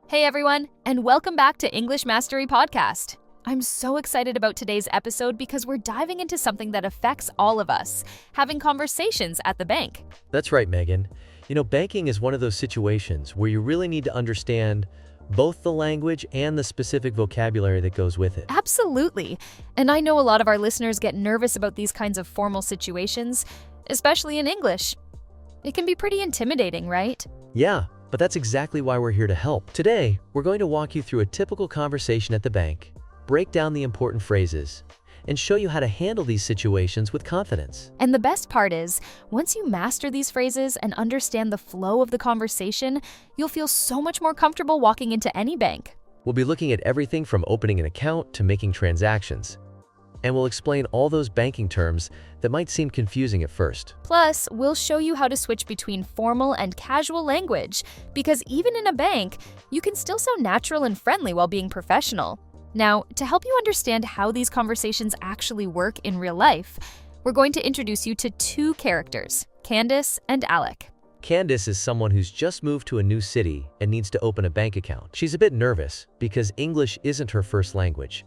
Hey everyone, and welcome back to English Mastery Podcast. I'm so excited about today's episode because we're diving into something that affects all of us, having conversations at the bank. That's right, Megan. Banking is one of those situations where you really need to understand both the language and the specific vocabulary that goes with it. Absolutely. And I know a lot of our listeners get nervous about these kinds of formal situations, especially in English. It can be pretty intimidating, right? Yeah, but that's exactly why we're here to help. Today, we're going to walk you through a typical conversation at the bank, break down the important phrases, and show you how to handle these situations with confidence. And the best part is, once you master these phrases and understand the flow of the conversation, you'll feel so much more comfortable walking into any bank. We'll be looking at everything from opening an account to making transactions. And we'll explain all those banking terms that might seem confusing at first. Plus, we'll show you how to switch between formal and casual language, because even in a bank, you can still sound natural and friendly while being professional. Now, to help you understand how these conversations actually work in real life, we're going to introduce you to two characters, Candace and Alec. Candace is someone who's just moved to a new city and needs to open a bank account. She's a bit nervous because English isn't her first language,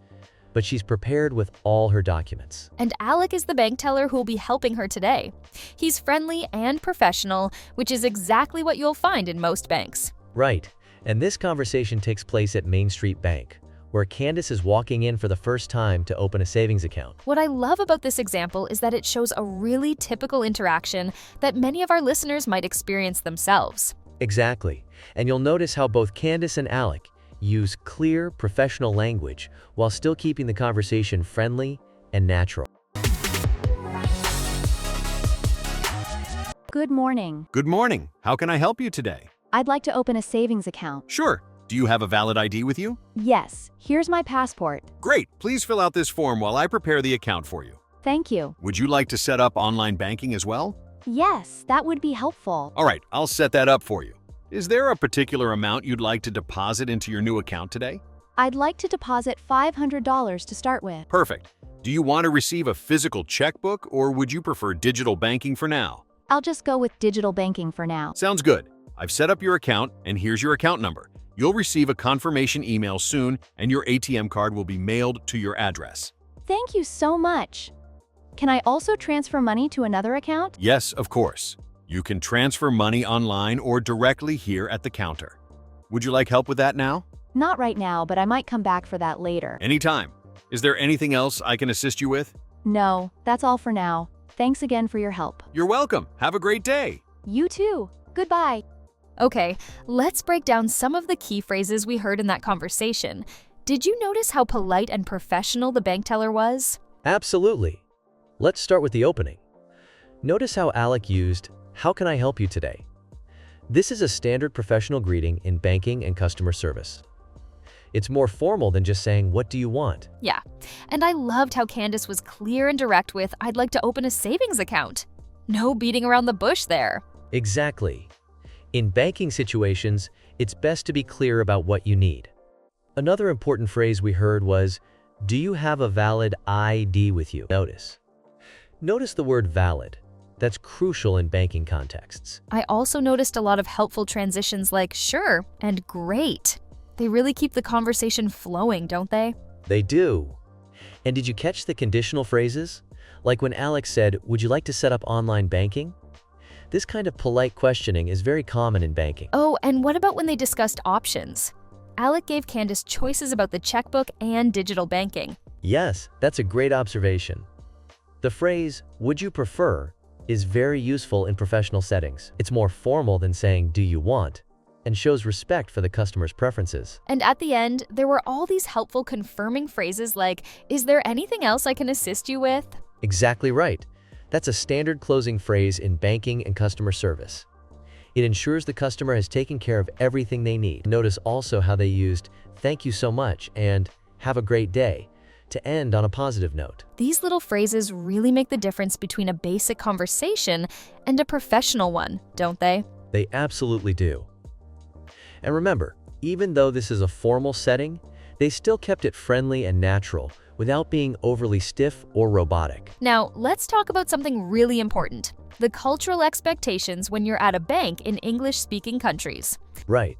but she's prepared with all her documents. And Alec is the bank teller who will be helping her today. He's friendly and professional, which is exactly what you'll find in most banks. Right, and this conversation takes place at Main Street Bank, where Candace is walking in for the first time to open a savings account. What I love about this example is that it shows a really typical interaction that many of our listeners might experience themselves. Exactly, and you'll notice how both Candace and Alec use clear, professional language while still keeping the conversation friendly and natural. Good morning. Good morning. How can I help you today? I'd like to open a savings account. Sure. Do you have a valid ID with you? Yes, here's my passport. Great. Please fill out this form while I prepare the account for you. Thank you. Would you like to set up online banking as well? Yes, that would be helpful. All right, I'll set that up for you. Is there a particular amount you'd like to deposit into your new account today? I'd like to deposit $500 to start with. Perfect. Do you want to receive a physical checkbook or would you prefer digital banking for now? I'll just go with digital banking for now. Sounds good. I've set up your account and here's your account number. You'll receive a confirmation email soon and your ATM card will be mailed to your address. Thank you so much. Can I also transfer money to another account? Yes, of course. You can transfer money online or directly here at the counter. Would you like help with that now? Not right now, but I might come back for that later. Anytime. Is there anything else I can assist you with? No, that's all for now. Thanks again for your help. You're welcome. Have a great day. You too. Goodbye. Okay, let's break down some of the key phrases we heard in that conversation. Did you notice how polite and professional the bank teller was? Absolutely. Let's start with the opening. Notice how Alec used, "How can I help you today?" This is a standard professional greeting in banking and customer service. It's more formal than just saying, "What do you want?" Yeah, and I loved how Candace was clear and direct with, "I'd like to open a savings account." No beating around the bush there. Exactly. In banking situations, it's best to be clear about what you need. Another important phrase we heard was, "Do you have a valid ID with you?" Notice the word valid. That's crucial in banking contexts. I also noticed a lot of helpful transitions like "sure" and "great." They really keep the conversation flowing, don't they? They do. And did you catch the conditional phrases? Like when Alex said, "Would you like to set up online banking?" This kind of polite questioning is very common in banking. Oh, and what about when they discussed options? Alec gave Candace choices about the checkbook and digital banking. Yes, that's a great observation. The phrase, "Would you prefer?" is very useful in professional settings. It's more formal than saying, "Do you want?" and shows respect for the customer's preferences. And at the end, there were all these helpful confirming phrases like, "Is there anything else I can assist you with?" Exactly right. That's a standard closing phrase in banking and customer service. It ensures the customer has taken care of everything they need. Notice also how they used, "Thank you so much," and "Have a great day," to end on a positive note. These little phrases really make the difference between a basic conversation and a professional one, don't they? They absolutely do. And remember, even though this is a formal setting, they still kept it friendly and natural without being overly stiff or robotic. Now, let's talk about something really important: the cultural expectations when you're at a bank in English-speaking countries. Right.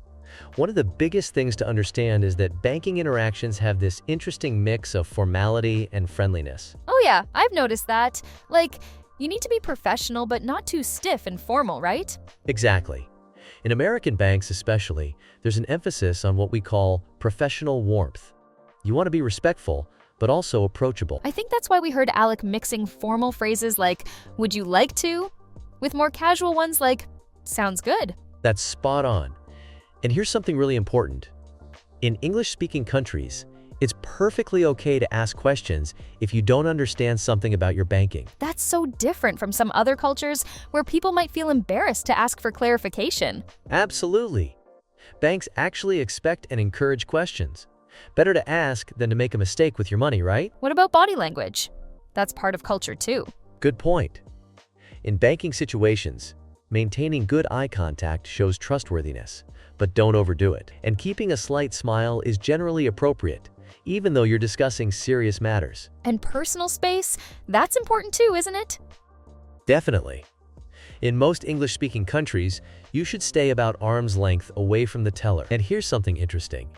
One of the biggest things to understand is that banking interactions have this interesting mix of formality and friendliness. Oh yeah, I've noticed that. Like, you need to be professional but not too stiff and formal, right? Exactly. In American banks especially, there's an emphasis on what we call professional warmth. You want to be respectful, but also approachable. I think that's why we heard Alec mixing formal phrases like, would you like to, with more casual ones like, sounds good. That's spot on. And here's something really important. In English-speaking countries, it's perfectly okay to ask questions if you don't understand something about your banking. That's so different from some other cultures where people might feel embarrassed to ask for clarification. Absolutely. Banks actually expect and encourage questions. Better to ask than to make a mistake with your money, right? What about body language? That's part of culture too. Good point. In banking situations, maintaining good eye contact shows trustworthiness, but don't overdo it. And keeping a slight smile is generally appropriate, even though you're discussing serious matters. And personal space, that's important too, isn't it? Definitely. In most English-speaking countries, you should stay about arm's length away from the teller. And here's something interesting.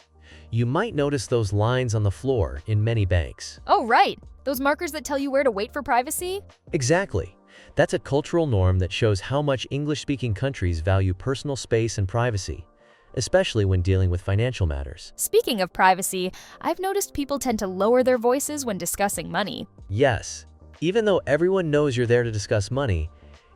You might notice those lines on the floor in many banks. Oh, right. Those markers that tell you where to wait for privacy? Exactly. That's a cultural norm that shows how much English-speaking countries value personal space and privacy, especially when dealing with financial matters. Speaking of privacy, I've noticed people tend to lower their voices when discussing money. Yes, even though everyone knows you're there to discuss money,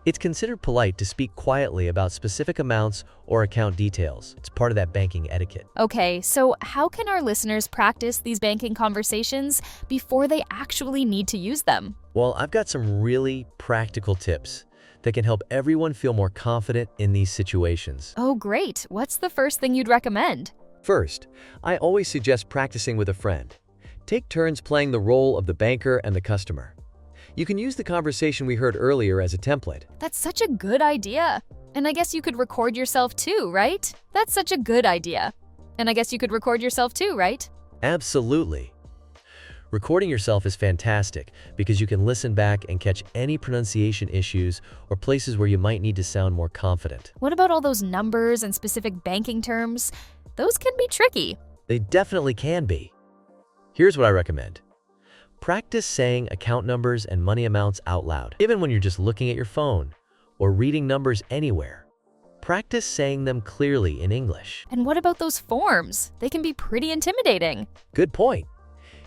it's considered polite to speak quietly about specific amounts or account details. It's part of that banking etiquette. Okay, so how can our listeners practice these banking conversations before they actually need to use them? Well, I've got some really practical tips that can help everyone feel more confident in these situations. Oh, great. What's the first thing you'd recommend? First, I always suggest practicing with a friend. Take turns playing the role of the banker and the customer. You can use the conversation we heard earlier as a template. That's such a good idea. And I guess you could record yourself too, right? That's such a good idea. And I guess you could record yourself too, right? Absolutely. Recording yourself is fantastic because you can listen back and catch any pronunciation issues or places where you might need to sound more confident. What about all those numbers and specific banking terms? Those can be tricky. They definitely can be. Here's what I recommend. Practice saying account numbers and money amounts out loud, even when you're just looking at your phone or reading numbers anywhere. Practice saying them clearly in English. And what about those forms? They can be pretty intimidating. Good point.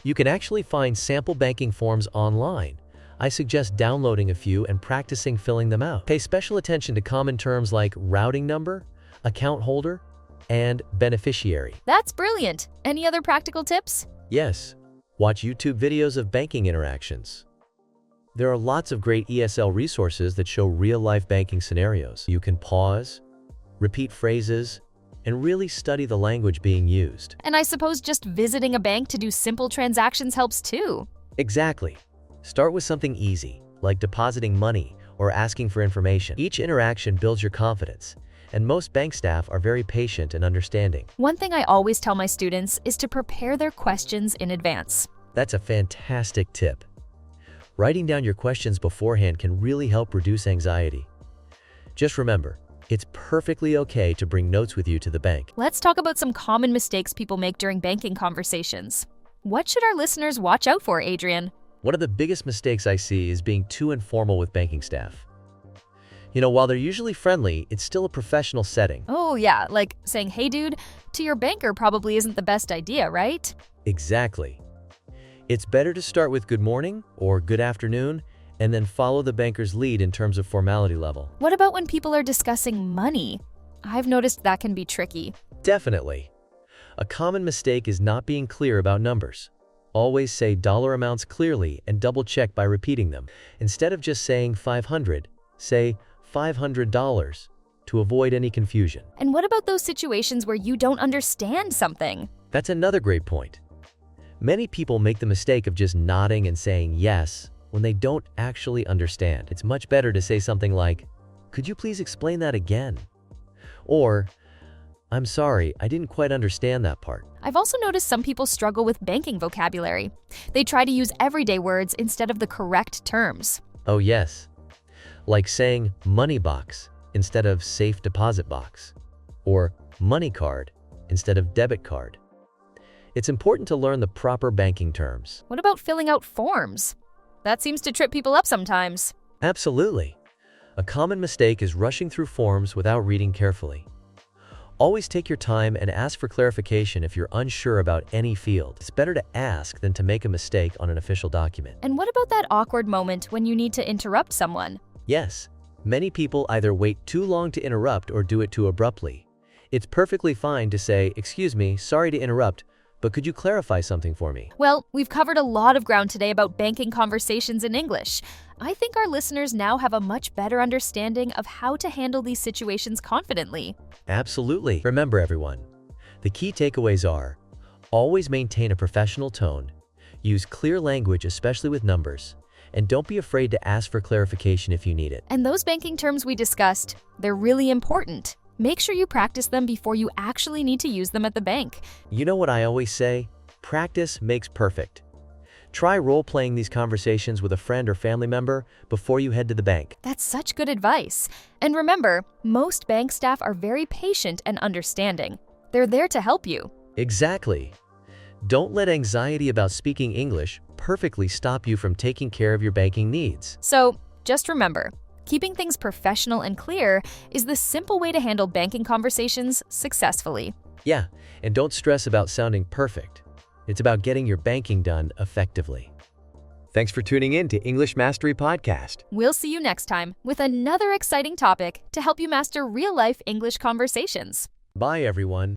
You can actually find sample banking forms online. I suggest downloading a few and practicing filling them out. Pay special attention to common terms like routing number, account holder, and beneficiary. That's brilliant. Any other practical tips? Yes. Watch YouTube videos of banking interactions. There are lots of great ESL resources that show real-life banking scenarios. You can pause, repeat phrases, and really study the language being used. And I suppose just visiting a bank to do simple transactions helps too. Exactly. Start with something easy, like depositing money or asking for information. Each interaction builds your confidence, and most bank staff are very patient and understanding. One thing I always tell my students is to prepare their questions in advance. That's a fantastic tip. Writing down your questions beforehand can really help reduce anxiety. Just remember, it's perfectly okay to bring notes with you to the bank. Let's talk about some common mistakes people make during banking conversations. What should our listeners watch out for, Adrian? One of the biggest mistakes I see is being too informal with banking staff. While they're usually friendly, it's still a professional setting. Oh yeah, like saying, hey dude, to your banker probably isn't the best idea, right? Exactly. It's better to start with good morning or good afternoon and then follow the banker's lead in terms of formality level. What about when people are discussing money? I've noticed that can be tricky. Definitely. A common mistake is not being clear about numbers. Always say dollar amounts clearly and double-check by repeating them. Instead of just saying 500, say $500 to avoid any confusion. And what about those situations where you don't understand something? That's another great point. Many people make the mistake of just nodding and saying yes when they don't actually understand. It's much better to say something like, could you please explain that again? Or, I'm sorry, I didn't quite understand that part. I've also noticed some people struggle with banking vocabulary. They try to use everyday words instead of the correct terms. Oh yes, like saying money box instead of safe deposit box, or money card instead of debit card. It's important to learn the proper banking terms. What about filling out forms? That seems to trip people up sometimes. Absolutely. A common mistake is rushing through forms without reading carefully. Always take your time and ask for clarification if you're unsure about any field. It's better to ask than to make a mistake on an official document. And what about that awkward moment when you need to interrupt someone? Yes, many people either wait too long to interrupt or do it too abruptly. It's perfectly fine to say, "Excuse me, sorry to interrupt, but could you clarify something for me?" Well, we've covered a lot of ground today about banking conversations in English. I think our listeners now have a much better understanding of how to handle these situations confidently. Absolutely. Remember, everyone, the key takeaways are: always maintain a professional tone, use clear language, especially with numbers, and don't be afraid to ask for clarification if you need it. And those banking terms we discussed, they're really important. Make sure you practice them before you actually need to use them at the bank. You know what I always say? Practice makes perfect. Try role-playing these conversations with a friend or family member before you head to the bank. That's such good advice. And remember, most bank staff are very patient and understanding. They're there to help you. Exactly. Don't let anxiety about speaking English perfectly stop you from taking care of your banking needs. So, just remember, keeping things professional and clear is the simple way to handle banking conversations successfully. Yeah, and don't stress about sounding perfect. It's about getting your banking done effectively. Thanks for tuning in to English Mastery Podcast. We'll see you next time with another exciting topic to help you master real-life English conversations. Bye, everyone.